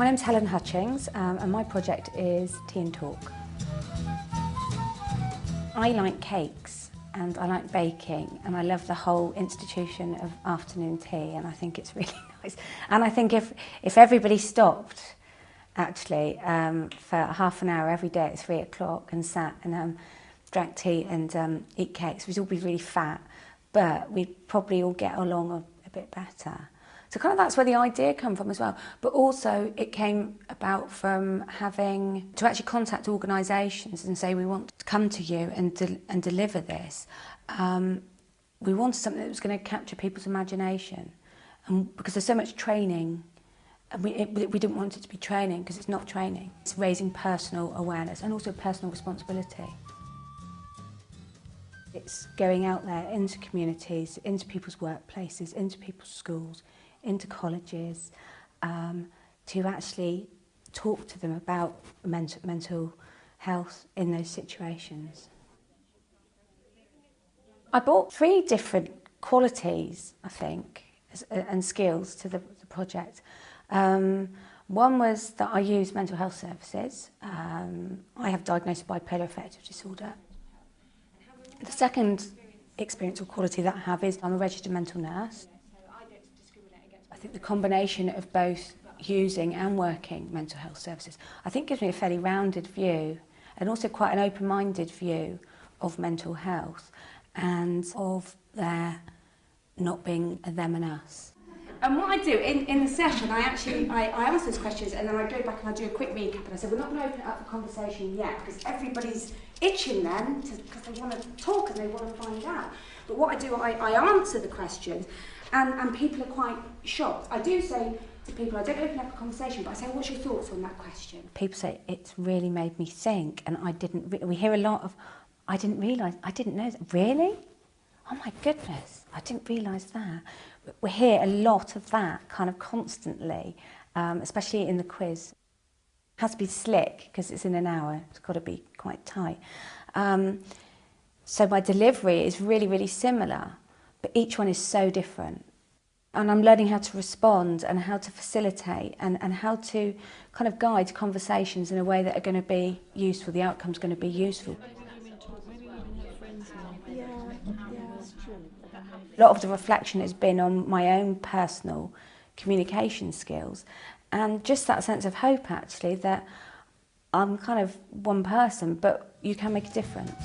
My name's Helen Hutchings and my project is Tea and Talk. I like cakes and I like baking and I love the whole institution of afternoon tea, and I think it's really nice. And I think if everybody stopped actually for half an hour every day at 3 o'clock and sat and drank tea and eat cakes, we'd all be really fat, but we'd probably all get along a bit better. So kind of that's where the idea came from as well. But also it came about from having to actually contact organisations and say, we want to come to you and deliver this. We wanted something that was going to capture people's imagination. And because there's so much training, and we didn't want it to be training because it's not training. It's raising personal awareness and also personal responsibility. It's going out there into communities, into people's workplaces, into people's schools, into colleges, to actually talk to them about mental health in those situations. I brought 3 different qualities, I think, and skills to the project. One was that I use mental health services. I have diagnosed bipolar affective disorder. The second experience or quality that I have is I'm a registered mental nurse. I think the combination of both using and working mental health services, I think gives me a fairly rounded view and also quite an open-minded view of mental health and of there not being a them and us. And what I do in the session, I ask those questions and then I go back and I do a quick recap and I say, we're not going to open it up for conversation yet because everybody's itching then because they want to talk and they want to find out. But what I do, I answer the questions and people are quite shocked. I do say to people, I don't open up a conversation, but I say, what's your thoughts on that question? People say, it's really made me think, and we hear a lot of, I didn't realise, I didn't know that. Really? Oh my goodness, I didn't realise that. We hear a lot of that kind of constantly, especially in the quiz. It has to be slick because it's in an hour, it's got to be quite tight. So my delivery is really, really similar, but each one is so different. And I'm learning how to respond and how to facilitate and how to kind of guide conversations in a way that are going to be useful, the outcome's going to be useful. A lot of the reflection has been on my own personal communication skills and just that sense of hope actually that I'm kind of one person, but you can make a difference.